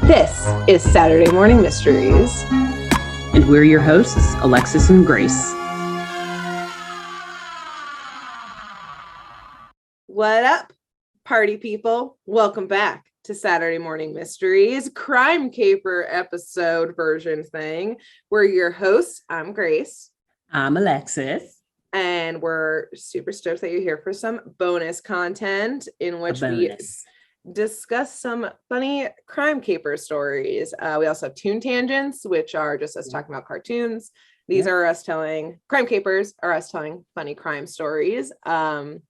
This is Saturday Morning Mysteries. And we're your hosts, Alexis and Grace. What up, party people? Welcome back to Saturday Morning Mysteries, Crime Caper episode version thing. We're your hosts. I'm Grace. I'm Alexis. And we're super stoked that you're here for some bonus content in which we discuss some funny crime caper stories. We also have Toon Tangents, which are just us talking about cartoons. These are us telling, crime capers are us telling funny crime stories. And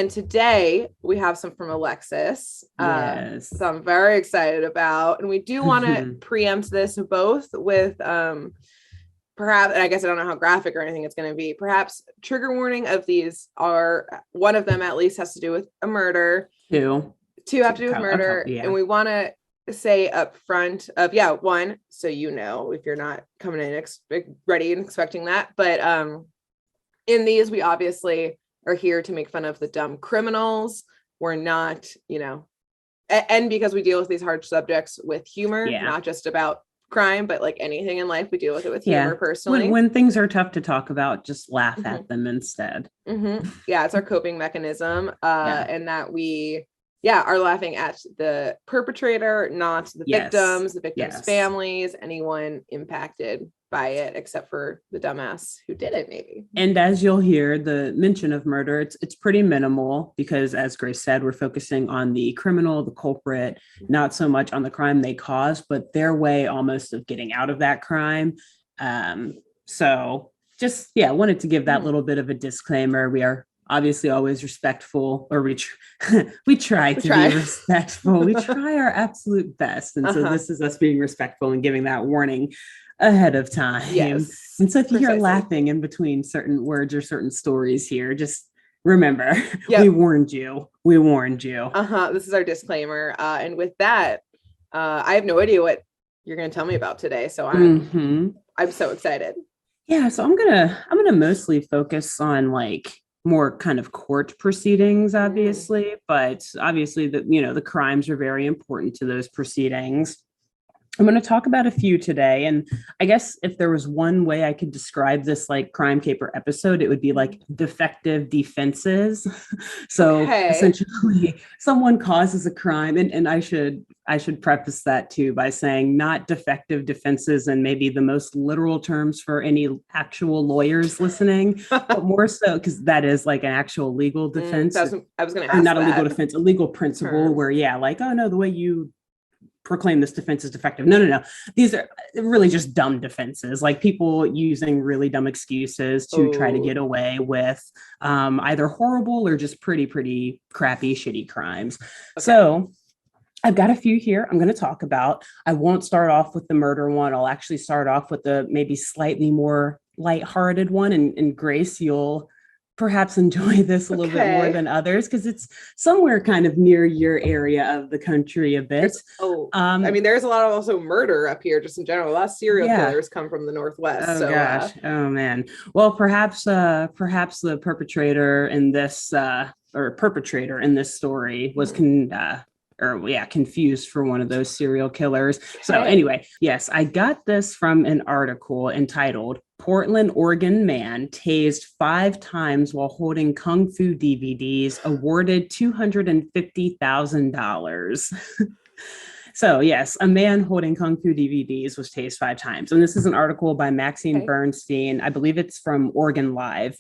today we have some from Alexis. So I'm very excited about, and we do want to preempt this both with perhaps, and I guess I don't know how graphic or anything it's going to be, perhaps trigger warning of these are, one of them at least has to do with a murder. Two have to do with murder. And we want to say up front of, one, so you know, if you're not coming in ready and expecting that. But in these, we obviously are here to make fun of the dumb criminals. We're not, and because we deal with these hard subjects with humor, not just about crime, but like anything in life, we deal with it with humor personally. When things are tough to talk about, just laugh at them instead. Yeah, it's our coping mechanism. And that we are laughing at the perpetrator, not the victims, the victims' families, anyone impacted by it, except for the dumbass who did it, maybe. And as you'll hear, the mention of murder, it's pretty minimal because, as Grace said, we're focusing on the criminal, the culprit, not so much on the crime they caused, but their way almost of getting out of that crime. So just, wanted to give that little bit of a disclaimer. We are obviously always respectful, or we try to be respectful. We try our absolute best. And so this is us being respectful and giving that warning ahead of time. And so if you hear laughing in between certain words or certain stories here, just remember, we warned you. This is our disclaimer. And with that, I have no idea what you're going to tell me about today. So I'm so excited. Yeah. So I'm gonna mostly focus on like more kind of court proceedings, obviously, but obviously the crimes are very important to those proceedings. I'm going to talk about a few today. And I guess if there was one way I could describe this like crime caper episode, it would be like defective defenses. So essentially someone causes a crime, and I should preface that too by saying not defective defenses and maybe the most literal terms for any actual lawyers listening, but more so because that is like an actual legal defense. I was going to ask not a legal defense, a legal principle where the way you proclaim this defense is defective. No. These are really just dumb defenses, like people using really dumb excuses to try to get away with either horrible or just pretty crappy, shitty crimes. So I've got a few here I'm going to talk about. I won't start off with the murder one. I'll actually start off with the maybe slightly more lighthearted one. And Grace, you'll perhaps enjoy this a little bit more than others because it's somewhere kind of near your area of the country a bit. I mean, there's a lot of also murder up here just in general. A lot of serial killers come from the Northwest. Oh man. Well, perhaps the perpetrator in this story was confused for one of those serial killers. So anyway, yes, I got this from an article entitled "Portland, Oregon Man Tased 5 Times While Holding Kung Fu DVDs, Awarded $250,000." So yes, a man holding Kung Fu DVDs was tased 5 times. And this is an article by Maxine Bernstein. I believe it's from Oregon Live.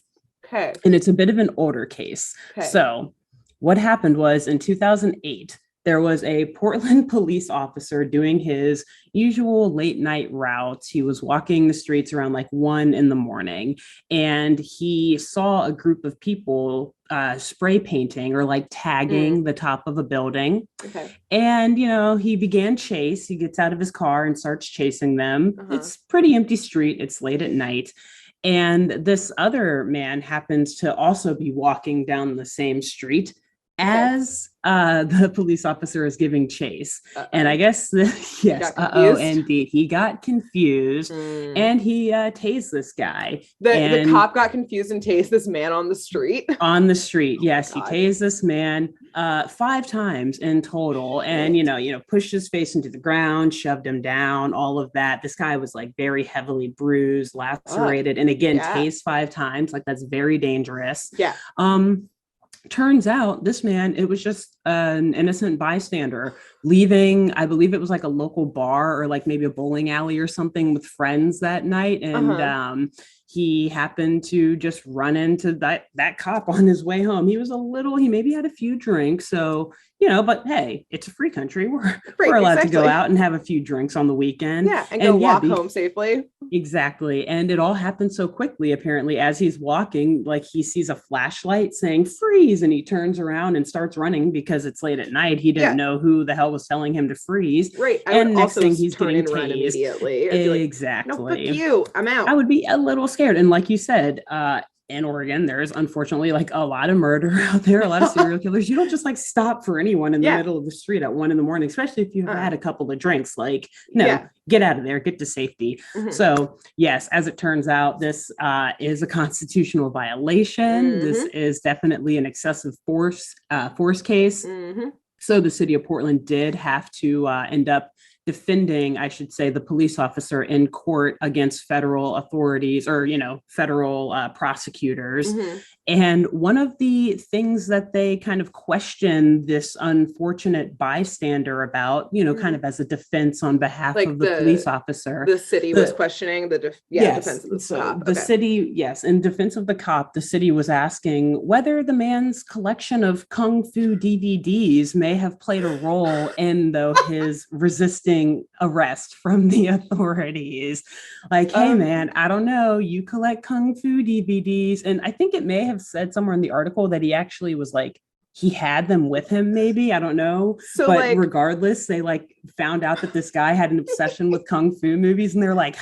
And it's a bit of an older case. So what happened was in 2008, there was a Portland police officer doing his usual late night route. He was walking the streets around like 1 a.m. and he saw a group of people spray painting or like tagging the top of a building. And, he began chase. He gets out of his car and starts chasing them. It's pretty empty street. It's late at night. And this other man happens to also be walking down the same street as the police officer is giving chase. And I guess, indeed, he got confused and he tased this guy. The cop got confused and tased this man on the street. On the street, yes. He tased this man 5 times in total, and pushed his face into the ground, shoved him down, all of that. This guy was like very heavily bruised, lacerated, and again, tased 5 times. Like, that's very dangerous. Yeah. Turns out this man, it was just an innocent bystander leaving, I believe it was like a local bar or like maybe a bowling alley or something with friends that night. And he happened to just run into that cop on his way home. He maybe had a few drinks. So, but hey, it's a free country. We're allowed to go out and have a few drinks on the weekend. Yeah, and go walk home safely. Exactly. And it all happened so quickly, apparently. As he's walking, like, he sees a flashlight saying freeze, and he turns around and starts running because it's late at night. He didn't know who the hell was telling him to freeze. Right. And next thing, he's getting tased. Immediately. Exactly. No, fuck you. I'm out. I would be a little scared. And like you said, in Oregon, there's unfortunately like a lot of murder out there, a lot of serial killers. You don't just like stop for anyone in the middle of the street at 1 a.m, especially if you've had a couple of drinks. Like, no, get out of there, get to safety. So yes, as it turns out, this is a constitutional violation. This is definitely an excessive force case. So the city of Portland did have to end up defending, I should say, the police officer in court against federal authorities or, federal prosecutors. And one of the things that they kind of questioned this unfortunate bystander about, kind of as a defense on behalf of the police officer. The city was questioning the defense of the cop. The city, in defense of the cop, the city was asking whether the man's collection of Kung Fu DVDs may have played a role in his resisting arrest from the authorities. Like, hey man, I don't know, you collect Kung Fu DVDs. And I think it may have said somewhere in the article that he actually was like, he had them with him, maybe, I don't know. So, but regardless, they found out that this guy had an obsession with Kung Fu movies, and they're like,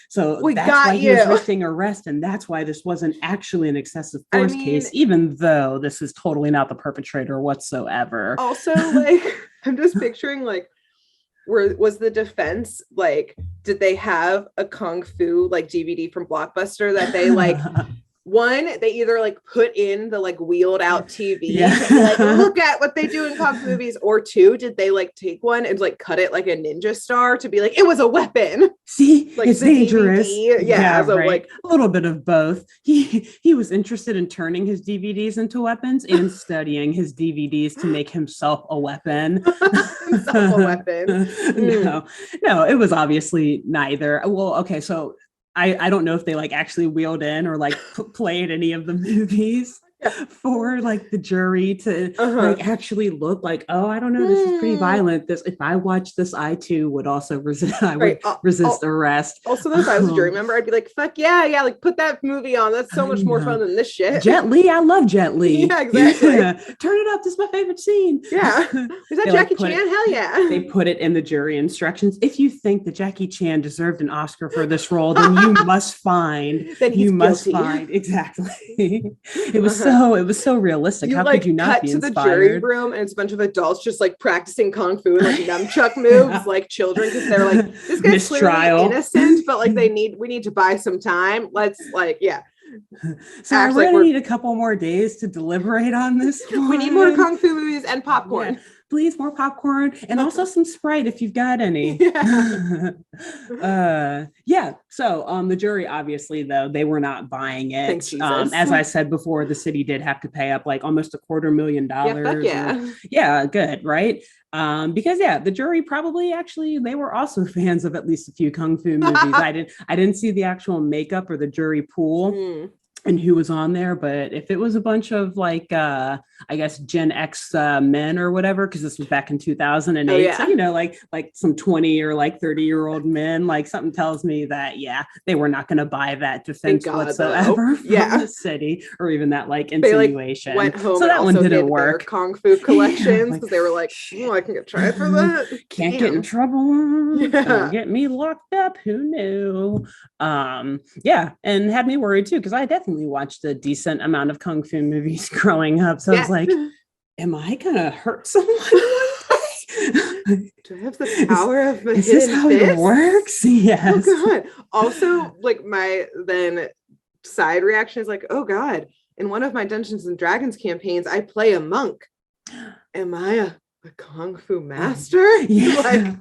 so that's why he was resisting arrest, and that's why this wasn't actually an excessive force case, even though this is totally not the perpetrator whatsoever. Also, I'm just picturing was the defense did they have a Kung Fu DVD from Blockbuster that they one, they either put in the wheeled out TV to look at what they do in Kung Fu movies, or 2, did they take one and cut it like a ninja star to be it was a weapon? See, it's dangerous. DVD. Right. A little bit of both. He was interested in turning his DVDs into weapons and studying his DVDs to make himself a weapon. No, it was obviously neither. Well, okay, so I don't know if they actually wheeled in or played any of the movies for the jury to actually look oh, I don't know, this is pretty violent. This, if I watch this, I too would also resist. I would resist arrest. Also, if I was a jury member, I'd be like, fuck yeah, put that movie on. That's so much more fun than this shit. Jet Li, I love Jet Li. Yeah, exactly. Turn it up. This is my favorite scene. Yeah, is that Jackie Chan? Hell yeah. They put it in the jury instructions. If you think that Jackie Chan deserved an Oscar for this role, then you must find. Exactly. It was so realistic. How could you not be inspired? Cut to the jury room, and it's a bunch of adults just practicing kung fu and nunchuck moves like children, because they're this guy's clearly innocent, but we need to buy some time. Let's So we're gonna need a couple more days to deliberate on this one. We need more kung fu movies and popcorn. Yeah. Please, more popcorn and also some Sprite if you've got any. So the jury, obviously, though, they were not buying it. Thanks, Jesus. As I said before, the city did have to pay up almost $250,000. Yeah, Good, right? Because the jury probably they were also fans of at least a few Kung Fu movies. I didn't see the actual makeup or the jury pool. And who was on there, but if it was a bunch of I guess Gen X men or whatever, because this was back in 2008, so some 20 or 30-year-old men, something tells me that they were not going to buy that defense whatsoever from the city, or even that insinuation. They went home, so that and one also didn't work. Kung Fu collections, because they were I can get tried for that. Can't get in trouble. Don't get me locked up. Who knew? And had me worried too, because I definitely watched a decent amount of Kung Fu movies growing up. So I was am I gonna hurt someone one day? Do I have the power of is this how it works? Yes. Oh God. Also, like my then side reaction is like, oh God, in one of my Dungeons and Dragons campaigns, I play a monk. Am I a kung fu master? Yeah. Like,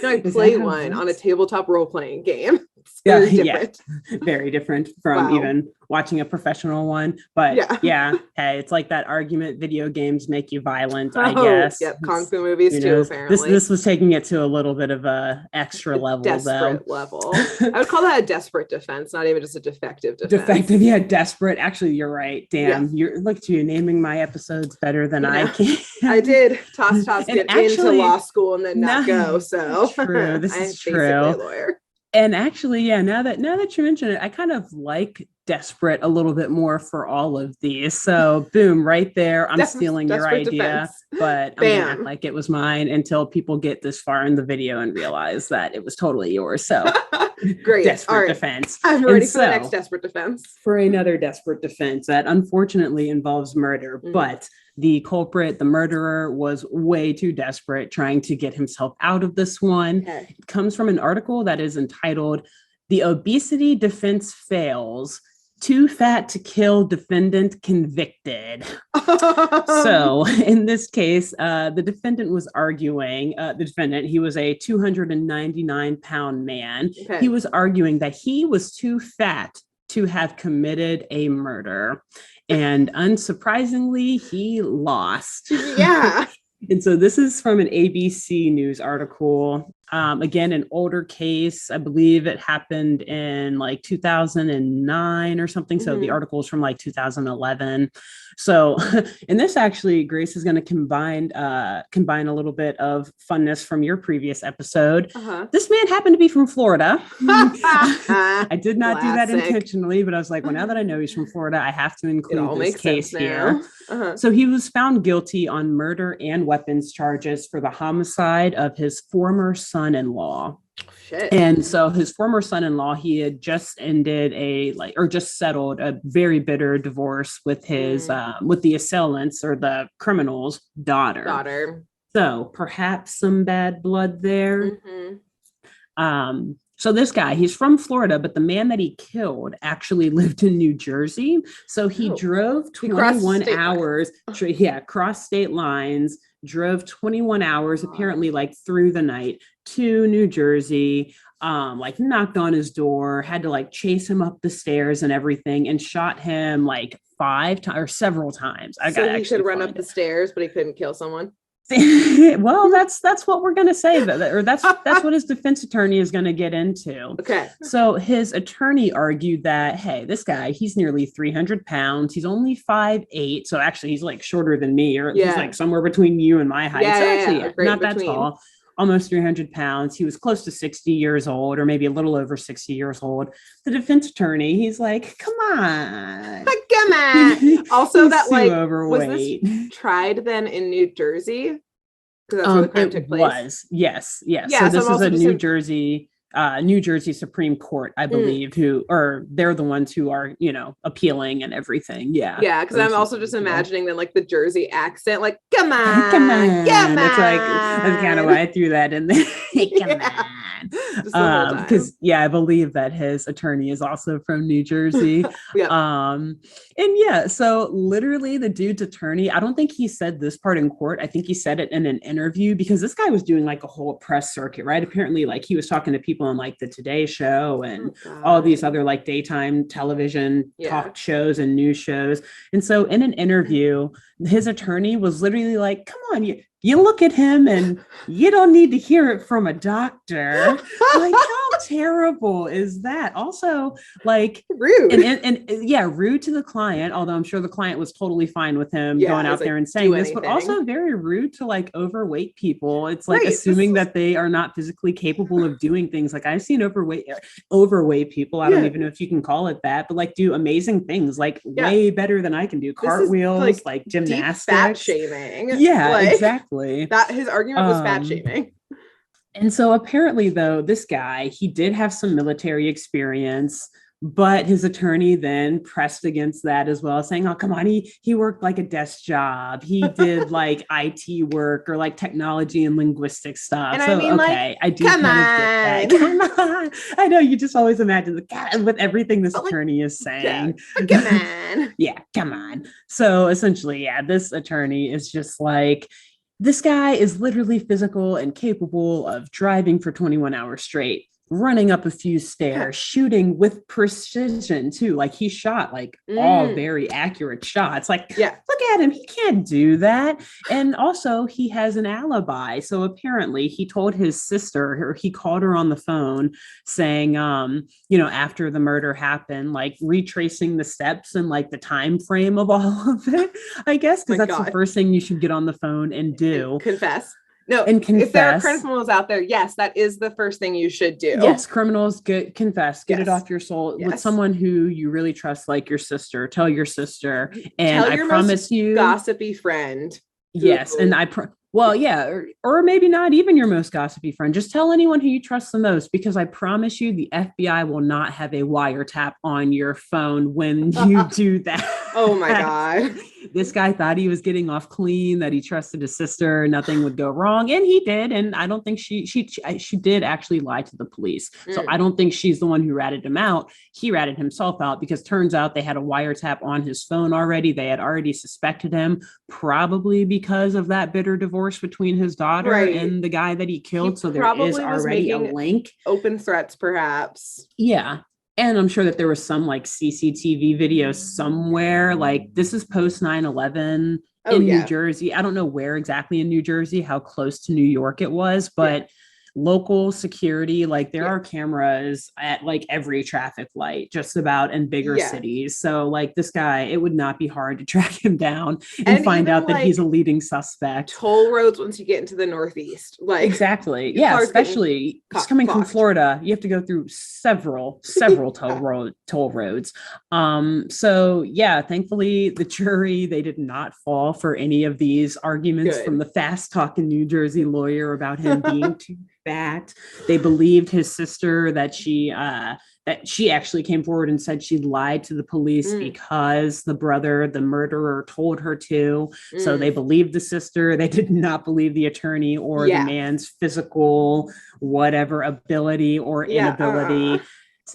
no, I play one on a tabletop role-playing game. It's very different. Yeah. Very different from even watching a professional one. But hey, it's like that argument, video games make you violent, I guess. Yep, kung fu movies too, apparently. This was taking it to a little bit of a extra level, desperate level. I would call that a desperate defense, not even just a defective defense. Defective, desperate. Actually, you're right. Damn, look at you naming my episodes better than I can. I did toss get into law school and then not go. So true. This is true. Basically a lawyer. And actually, now that you mention it, I kind of like desperate a little bit more for all of these. So boom, right there. I'm stealing your idea, defense. But I'm gonna act like it was mine until people get this far in the video and realize that it was totally yours. So great. Desperate defense. I'm ready for the next desperate defense. For another desperate defense that unfortunately involves murder, but the culprit, the murderer, was way too desperate trying to get himself out of this one. Okay. It comes from an article that is entitled, "The Obesity Defense Fails. Too Fat to Kill Defendant Convicted." So in this case, the defendant was arguing, he was a 299-pound man. Okay. He was arguing that he was too fat to have committed a murder. And unsurprisingly, he lost. Yeah. And so this is from an ABC News article. Again, an older case. I believe it happened in like 2009 or something. So the article is from like 2011. So, and this actually, Grace, is going to combine a little bit of funness from your previous episode. This man happened to be from Florida. I did not do that intentionally, but I was like, well, now that I know he's from Florida, I have to include this case here. So he was found guilty on murder and weapons charges for the homicide of his former son-in-law. Shit. And so his former son-in-law, he had just just settled a very bitter divorce with his with the assailants or the criminal's daughter. So perhaps some bad blood there. So this guy, he's from Florida, but the man that he killed actually lived in New Jersey. So he drove 21 hours, crossed state lines, drove 21 hours, apparently like through the night to New Jersey, knocked on his door, had to like chase him up the stairs and everything, and shot him like several times. So he could run up the stairs, but he couldn't kill someone. Well, that's what we're going to say, or that's what his defense attorney is going to get into. Okay. So his attorney argued that, hey, this guy, he's nearly 300 pounds. He's only 5'8". So actually he's like shorter than me, or he's like somewhere between you and my height. Not that tall. Almost 300 pounds. He was close to 60 years old, or maybe a little over 60 years old. The defense attorney, he's like, come on. Also, that like, overweight. Was this tried then in New Jersey? Because that's where the crime took place. Was. Yes. So this is a New Jersey Supreme Court, I believe, they're the ones who are, appealing and everything. Yeah. Yeah. Because I'm also just imagining then like the Jersey accent, like, come on. It's like, that's kind of why I threw that in there. Come on. Because I believe that his attorney is also from New Jersey. So literally the dude's attorney, I don't think he said this part in court. I think he said it in an interview, because this guy was doing like a whole press circuit, right? Apparently, like he was talking to people on like the Today Show and all these other like daytime television talk shows and news shows. And so in an interview, his attorney was literally like, come on, you look at him and you don't need to hear it from a doctor. Like, how terrible is that? Also, like, rude. And rude to the client, although I'm sure the client was totally fine with him going out there and saying this, but also very rude to like overweight people. It's like assuming that they are not physically capable of doing things. Like, I've seen overweight people, I don't even know if you can call it that, but like do amazing things, like way better than I can do. Cartwheels, like gymnastics. Fat shaming. Yeah, exactly. That his argument was fat shaming. And so apparently, though, this guy, he did have some military experience. But his attorney then pressed against that as well, saying, oh, come on, he worked like a desk job. He did like IT work or like technology and linguistic stuff. And so, I mean, okay, I do kind of get that. Come on. I know you just always imagine the God with everything this attorney is saying. Come on. Yeah, come on. So essentially, yeah, this attorney is just like, this guy is literally physical and capable of driving for 21 hours straight, running up a few stairs, shooting with precision too. Like he shot like all very accurate shots. Like, look at him. He can't do that. And also he has an alibi. So apparently he told his sister, or he called her on the phone saying, after the murder happened, like retracing the steps and like the time frame of all of it, I guess, because that's the first thing you should get on the phone and do. And confess. No, and confess. If there are criminals out there, yes, that is the first thing you should do. Yes, criminals, confess, get it off your soul with someone who you really trust, like your sister. Tell your sister, and I promise you, gossipy friend. Yes, and or maybe not even your most gossipy friend. Just tell anyone who you trust the most, because I promise you, the FBI will not have a wiretap on your phone when you do that. Oh my God. This guy thought he was getting off clean, that he trusted his sister, nothing would go wrong. And he did. And I don't think she did actually lie to the police. So I don't think she's the one who ratted him out. He ratted himself out, because turns out they had a wiretap on his phone already. They had already suspected him, probably because of that bitter divorce between his daughter and the guy that he killed. So there is already a link. Open threats, perhaps. Yeah. And I'm sure that there was some like CCTV video somewhere. Like, this is post 9/11 in New Jersey. I don't know where exactly in New Jersey, how close to New York it was, but local security, like there are cameras at like every traffic light just about in bigger cities. So like this guy, it would not be hard to track him down and find out that he's a leading suspect. Toll roads once you get into the Northeast, like exactly. Yeah, especially coming from Florida, you have to go through several toll roads. So yeah, thankfully the jury, they did not fall for any of these arguments from the fast talking New Jersey lawyer about him being too fat. They believed his sister that she actually came forward and said she lied to the police because the brother, the murderer, told her to. So they believed the sister. They did not believe the attorney or the man's physical whatever ability or inability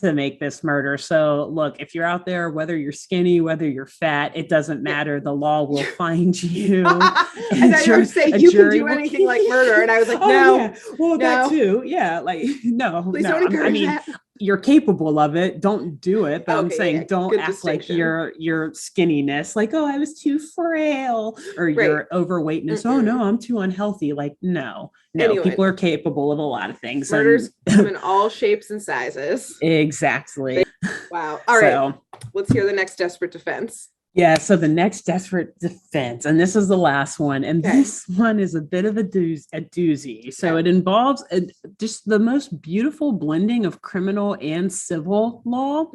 to make this murder. So look, if you're out there, whether you're skinny, whether you're fat, it doesn't matter. The law will find you. And I would say you can do anything like murder. And I was like, no. Yeah. Well, that too. Yeah. Like, no. Please don't encourage that. You're capable of it. Don't do it. But I'm saying don't act like your skinniness, like, oh, I was too frail, or your overweightness. Oh no, I'm too unhealthy. Like, no, anyway, people are capable of a lot of things. Murders come in all shapes and sizes. Exactly. Wow. All right. Let's hear the next desperate defense. Yeah, so the next desperate defense, and this is the last one, and this one is a bit of a doozy. So it involves just the most beautiful blending of criminal and civil law.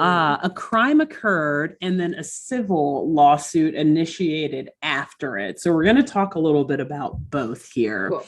A crime occurred, and then a civil lawsuit initiated after it. So we're going to talk a little bit about both here. Cool.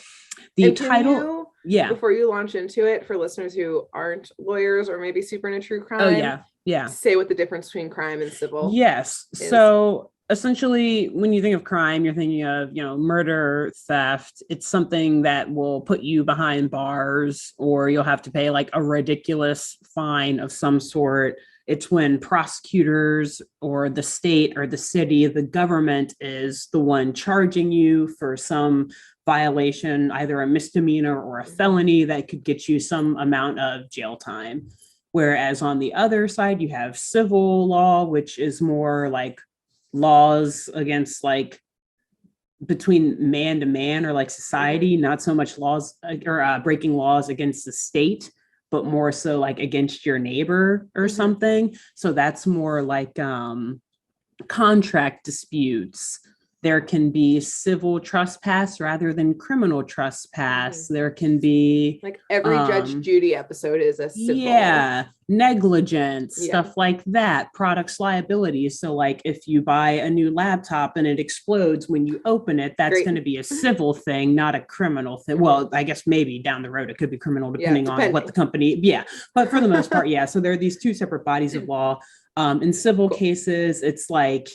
The title, before you launch into it, for listeners who aren't lawyers or maybe super into true crime. Say what the difference between crime and civil. Yes. Is. So essentially, when you think of crime, you're thinking of, murder, theft. It's something that will put you behind bars, or you'll have to pay like a ridiculous fine of some sort. It's when prosecutors or the state or the city, the government is the one charging you for some violation, either a misdemeanor or a felony that could get you some amount of jail time. Whereas on the other side, you have civil law, which is more like laws against like between man to man or like society, not so much laws or breaking laws against the state, but more so like against your neighbor or something. So that's more like contract disputes, There can be civil trespass rather than criminal trespass. There can be like every Judge Judy episode is a civil. Yeah, negligence, stuff like that, products liability. So like if you buy a new laptop and it explodes when you open it, that's going to be a civil thing, not a criminal thing. Well, I guess maybe down the road it could be criminal depending on what the company. Yeah, but for the most part, So there are these two separate bodies of law. In civil cases, it's like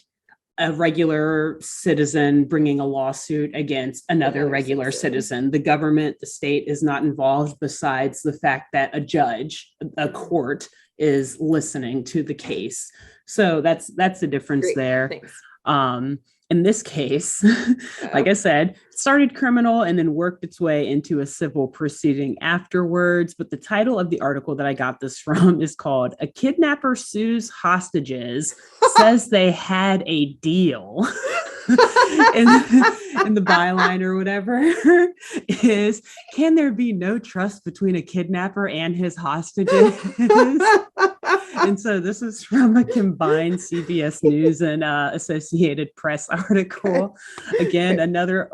a regular citizen bringing a lawsuit against another regular citizen. The government, the state is not involved, besides the fact that a judge, a court, is listening to the case. So that's the difference there. Thanks. In this case, like I said, it started criminal and then worked its way into a civil proceeding afterwards. But the title of the article that I got this from is called "A Kidnapper Sues Hostages, Says They Had a Deal." in the byline or whatever is, can there be no trust between a kidnapper and his hostages? And so this is from a combined CBS News and Associated Press article. Again, another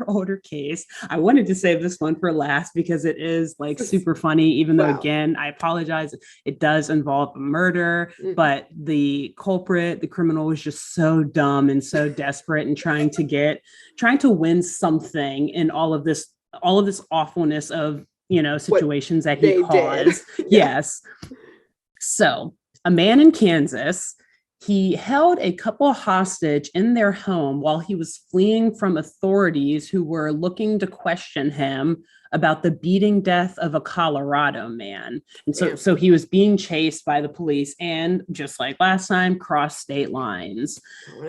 older case. I wanted to save this one for last because it is like super funny, even though, again, I apologize, it does involve a murder, but the culprit, the criminal, was just so dumb and so desperate and trying to win something in all of this awfulness of, situations that he caused. Yes. So a man in Kansas, he held a couple hostage in their home while he was fleeing from authorities who were looking to question him about the beating death of a Colorado man. And so he was being chased by the police, and just like last time, crossed state lines.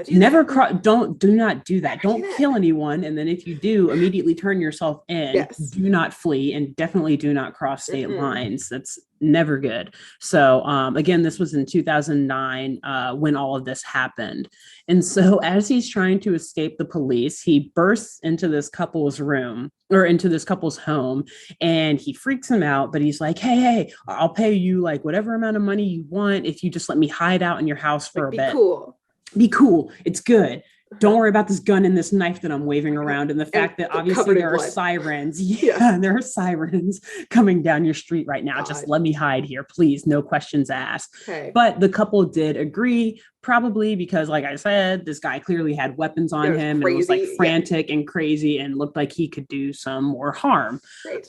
Do not do that. Don't kill anyone. And then if you do, immediately turn yourself in. Yes. Do not flee, and definitely do not cross state lines. That's never good. So again, this was in 2009 when all of this happened. And so as he's trying to escape the police, he bursts into this couple's room, or into this couple's home, and he freaks him out, but he's like, hey, I'll pay you like whatever amount of money you want if you just let me hide out in your house for a bit. Be cool. It's good. Don't worry about this gun and this knife that I'm waving around, and the fact that obviously there are sirens. There are sirens coming down your street right now. Just let me hide here, please. No questions asked. Okay. But the couple did agree, probably because, like I said, this guy clearly had weapons on him and was like frantic and crazy and looked like he could do some more harm. Right.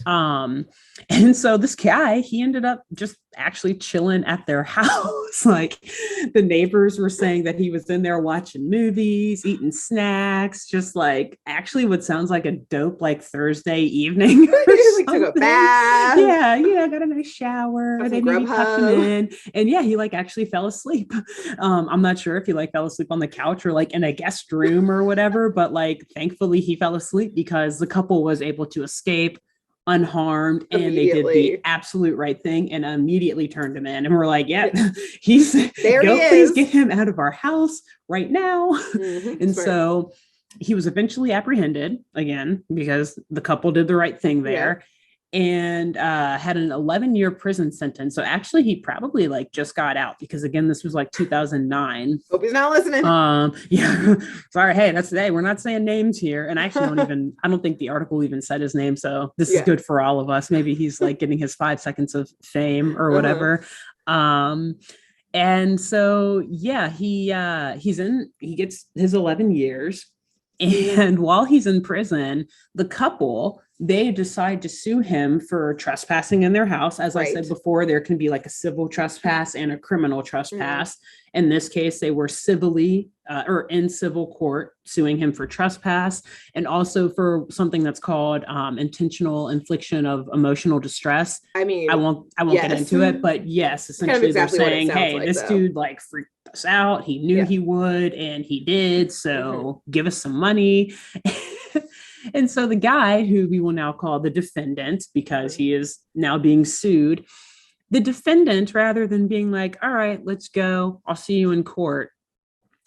And so this guy, he ended up just actually chilling at their house. Like the neighbors were saying that he was in there watching movies, eating snacks, just like actually what sounds like a dope like Thursday evening. Like took a bath. Yeah, got a nice shower. They maybe tucked him in. And he like actually fell asleep. I'm not sure if he like fell asleep on the couch or like in a guest room or whatever, but like thankfully he fell asleep because the couple was able to escape unharmed, and they did the absolute right thing and immediately turned him in. And we're like, he's there. Please get him out of our house right now. And so he was eventually apprehended again because the couple did the right thing there. And had an 11-year prison sentence. So actually he probably like just got out because again, this was like 2009. Hope he's not listening. Sorry. Hey, that's today. We're not saying names here. And I actually I don't think the article even said his name. So this is good for all of us. Maybe he's like getting his 5 seconds of fame or whatever. And so, he gets his 11 years. And while he's in prison, the couple, they decide to sue him for trespassing in their house. As I said before, there can be like a civil trespass and a criminal trespass. In this case, they were civilly or in civil court suing him for trespass, and also for something that's called intentional infliction of emotional distress. I mean, I won't get into it, but essentially they're saying, hey, this dude like freaked us out. He knew he would, and he did. So give us some money. And so the guy, who we will now call the defendant because he is now being sued, the defendant, rather than being like, all right, let's go, I'll see you in court,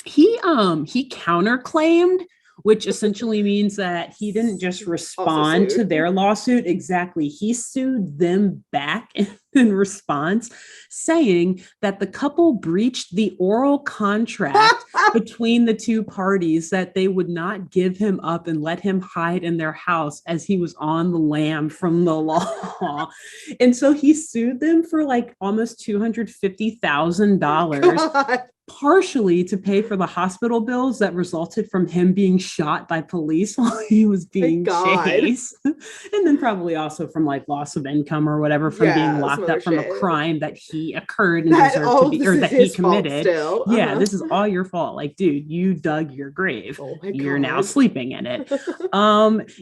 he counterclaimed, which essentially means that he didn't just respond to their lawsuit. Exactly. He sued them back in response, saying that the couple breached the oral contract between the two parties, that they would not give him up and let him hide in their house as he was on the lam from the law. And so he sued them for like almost $250,000. Partially to pay for the hospital bills that resulted from him being shot by police while he was being chased. And then probably also from like loss of income or whatever from being locked up from a crime that he occurred and deserved to be, or that he committed. Yeah, this is all your fault. Like, dude, you dug your grave. You're now sleeping in it.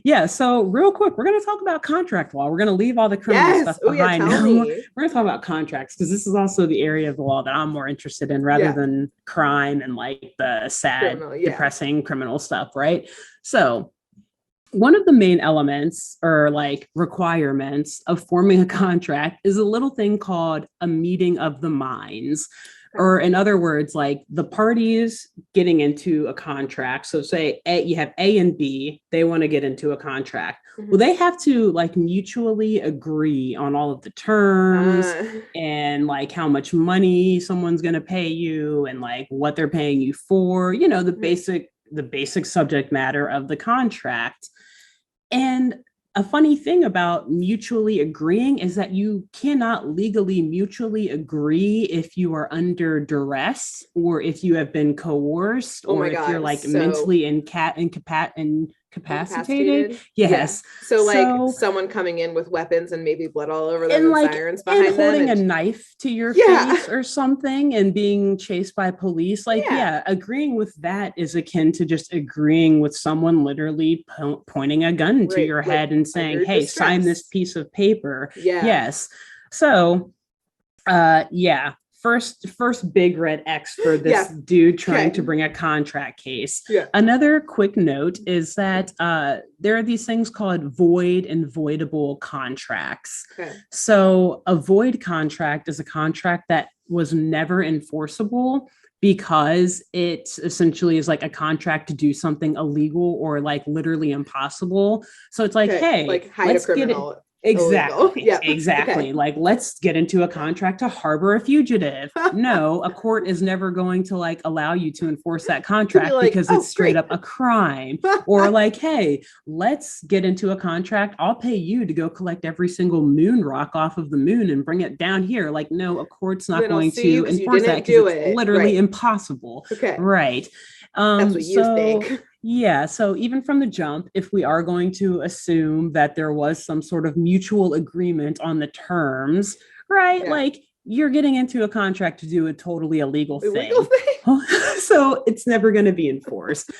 Yeah, so real quick, we're going to talk about contract law. We're going to leave all the criminal stuff behind. We're going to talk about contracts because this is also the area of the law that I'm more interested in rather than crime and like the sad, depressing criminal stuff, right? So one of the main elements or like requirements of forming a contract is a little thing called a meeting of the minds. Or in other words, like the parties getting into a contract. So say you have A and B, they want to get into a contract. Well, they have to like mutually agree on all of the terms and like how much money someone's going to pay you and like what they're paying you for, you know, the basic subject matter of the contract. And a funny thing about mutually agreeing is that you cannot legally mutually agree if you are under duress or if you have been coerced or if you're like mentally incapacitated. Yes. So like someone coming in with weapons and maybe blood all over them and like, sirens behind them. Holding a knife to your face or something and being chased by police. Like, agreeing with that is akin to just agreeing with someone literally pointing a gun to your head and saying, hey, sign this piece of paper. Yes. So, First big red X for this dude trying to bring a contract case. Another quick note is that there are these things called void and voidable contracts. So a void contract is a contract that was never enforceable because it essentially is like a contract to do something illegal or like literally impossible. So it's like, hey, like hide a criminal. Exactly. Like, let's get into a contract to harbor a fugitive. No, a court is never going to like allow you to enforce that contract because it's straight up a crime. Or like, hey, let's get into a contract. I'll pay you to go collect every single moon rock off of the moon and bring it down here. Like, no, a court's not going to enforce that because it's literally impossible. Right. That's what you think. Yeah. So even from the jump, if we are going to assume that there was some sort of mutual agreement on the terms, right? Like you're getting into a contract to do a totally illegal thing. So it's never going to be enforced.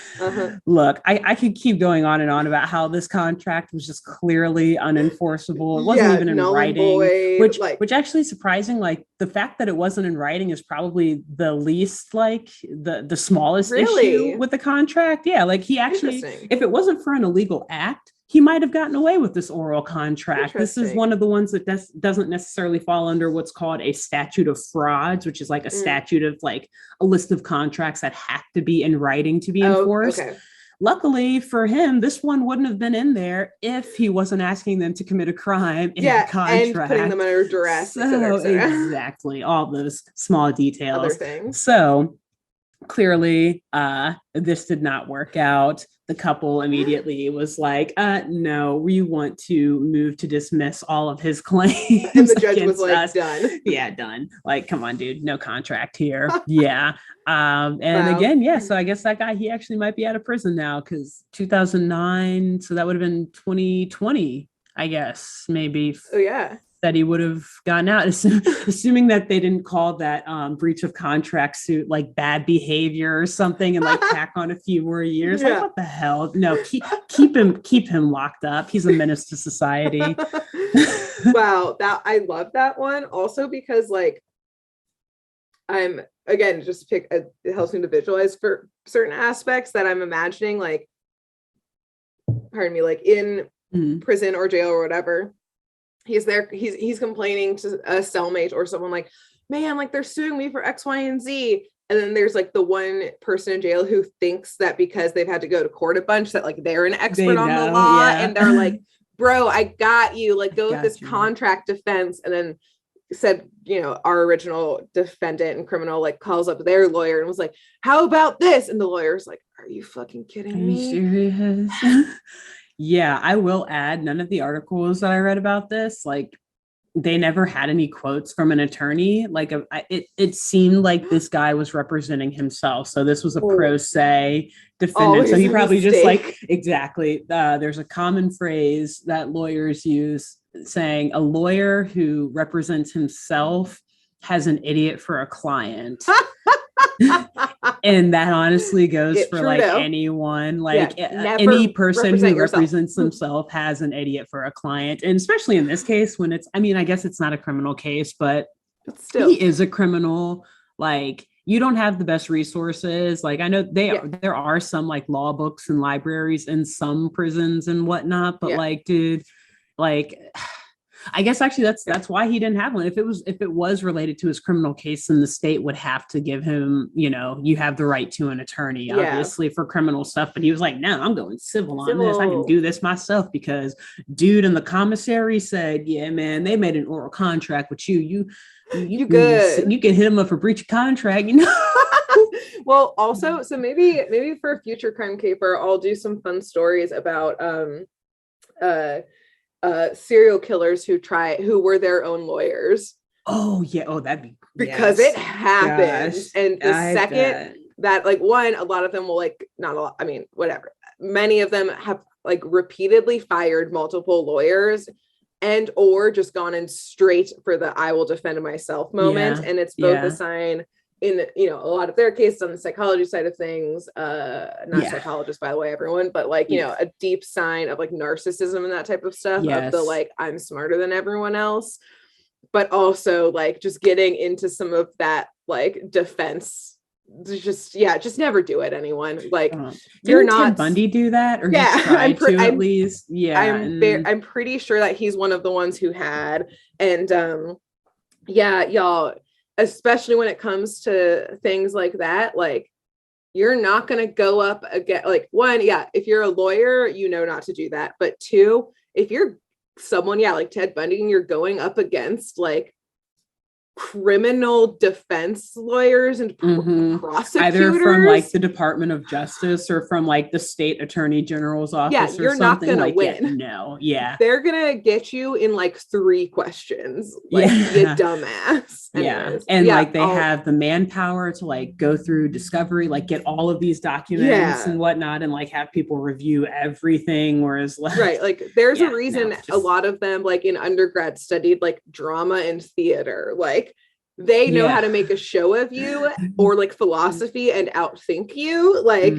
Look, I could keep going on and on about how this contract was just clearly unenforceable. It wasn't even in writing, which actually is surprising. Like the fact that it wasn't in writing is probably the least like the smallest issue with the contract. Yeah, like he actually, if it wasn't for an illegal act, he might have gotten away with this oral contract. This is one of the ones that doesn't necessarily fall under what's called a statute of frauds, which is like a statute of like a list of contracts that have to be in writing to be enforced. Luckily for him, this one wouldn't have been in there if he wasn't asking them to commit a crime in the contract. And putting them under duress. So exactly, all those small details. Other things. So clearly, this did not work out. The couple immediately was like, no, we want to move to dismiss all of his claims. And the judge was like, done. Yeah, done. Like, come on, dude, no contract here. Again, so I guess that guy, he actually might be out of prison now because 2009, so that would have been 2020, I guess, maybe. That he would have gotten out, assuming that they didn't call that breach of contract suit like bad behavior or something and like tack on a few more years. Like, what the hell? No, keep him locked up. He's a menace to society. Wow, I love that one also because like I'm again just it helps me to visualize for certain aspects that I'm imagining like like in prison or jail or whatever. He's there, he's complaining to a cellmate or someone like, man, like they're suing me for X, Y, and Z. And then there's like the one person in jail who thinks that because they've had to go to court a bunch that like they're an expert on the law and they're like, bro, I got you, like go with this contract defense. And then said, our original defendant and criminal like calls up their lawyer and was like, how about this? And the lawyer's like, are you fucking kidding me? Are you serious? Yeah, I will add, none of the articles that I read about this, like, they never had any quotes from an attorney. Like, it seemed like this guy was representing himself. So this was a pro se defendant. So he probably just like, exactly. There's a common phrase that lawyers use saying a lawyer who represents himself has an idiot for a client. And that honestly goes for like anyone, like any person who represents themselves has an idiot for a client. And especially in this case, when it's, I mean, I guess it's not a criminal case, but still he is a criminal. Like, you don't have the best resources. Like, I know there are some like law books and libraries in some prisons and whatnot, but like, dude, like, I guess actually that's why he didn't have one. If it was related to his criminal case, then the state would have to give him, you have the right to an attorney, obviously, for criminal stuff. But he was like, no, I'm going civil on this. I can do this myself because dude in the commissary said, yeah, man, they made an oral contract with you. You good. You can hit him up for breach of contract, Well, also, so maybe for a future crime caper, I'll do some fun stories about serial killers who were their own lawyers. Oh yeah. Oh, that'd be because it happens. And the second that like one, a lot of them will like not a lot. I mean, whatever. Many of them have like repeatedly fired multiple lawyers and or just gone in straight for the I will defend myself moment. And it's both a sign in, a lot of their cases on the psychology side of things, not psychologists, by the way, everyone, but like, a deep sign of like narcissism and that type of stuff of the, like, I'm smarter than everyone else, but also like just getting into some of that, like defense, just never do it. Anyone like you're not Ted Bundy do that or at least. I'm pretty sure that he's one of the ones who had, and y'all, especially when it comes to things like that, like you're not going to go up again. Like one, if you're a lawyer, not to do that. But two, if you're someone, like Ted Bundy, and you're going up against like criminal defense lawyers and prosecutors, either from like the Department of Justice or from like the state attorney general's office, you're not gonna win. They're gonna get you in like 3 questions, like you dumbass. Anyways, and like they have the manpower to like go through discovery, like get all of these documents and whatnot, and like have people review everything, whereas like there's a reason a lot of them like in undergrad studied like drama and theater, like they know how to make a show of you or like philosophy and outthink you. Like,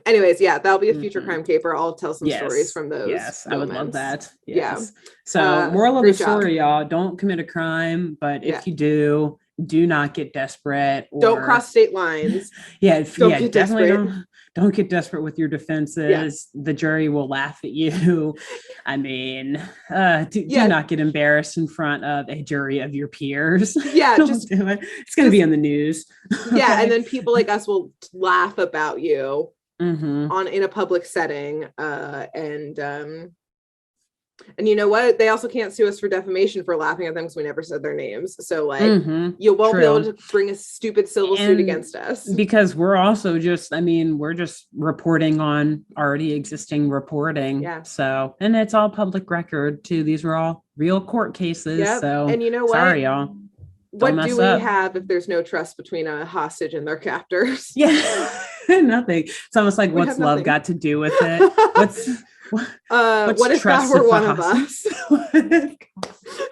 anyways, that'll be a future crime caper. I'll tell some stories from those. Yes, I would love that. Yes. So moral of the story, y'all, don't commit a crime, but if you do not get desperate. Don't cross state lines. Don't get desperate with your defenses. The jury will laugh at you. I mean, do not get embarrassed in front of a jury of your peers. Just do it. It's going to be on the news. And then people like us will laugh about you in a public setting. And you know what? They also can't sue us for defamation for laughing at them because we never said their names. So like you won't be able to bring a stupid civil suit against us. Because we're also we're just reporting on already existing reporting. So, and it's all public record too. These were all real court cases. So, and you know what? Sorry, y'all. What do we have if there's no trust between a hostage and their captors? Nothing. It's almost like what's love got to do with it? What if that were one of us?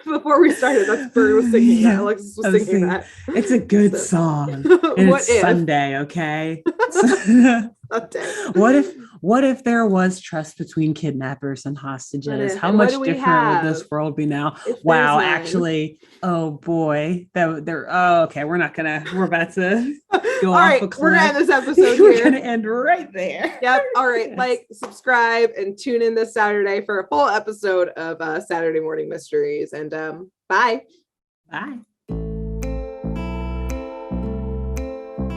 Before we started, that's Bird was singing that. Alexis was singing that. It's a good song. And it's Sunday, okay? What if there was trust between kidnappers and hostages? How much different would this world be now? Wow, actually, oh boy. We're about to go off a cliff. We're gonna end this episode We're gonna end right there. Yep. All right. Like, subscribe, and tune in this Saturday for a full episode of Saturday Morning Mysteries. And bye. Bye.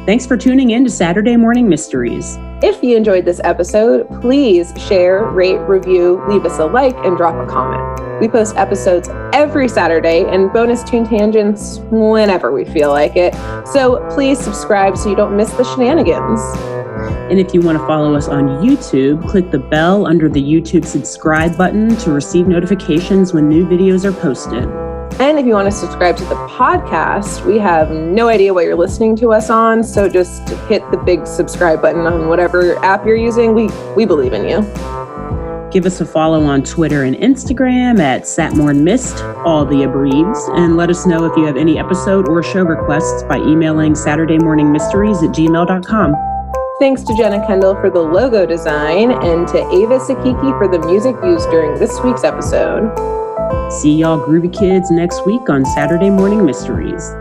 Thanks for tuning in to Saturday Morning Mysteries. If you enjoyed this episode, please share, rate, review, leave us a like, and drop a comment. We post episodes every Saturday and bonus Tune Tangents whenever we feel like it. So please subscribe so you don't miss the shenanigans. And if you want to follow us on YouTube, click the bell under the YouTube subscribe button to receive notifications when new videos are posted. And if you want to subscribe to the podcast, we have no idea what you're listening to us on, so just hit the big subscribe button on whatever app you're using. We believe in you. Give us a follow on Twitter and Instagram at SatmornMist, all the abreves, and let us know if you have any episode or show requests by emailing SaturdayMorningMysteries@gmail.com. Thanks to Jenna Kendall for the logo design and to Ava Sakiki for the music used during this week's episode. See y'all groovy kids next week on Saturday Morning Mysteries.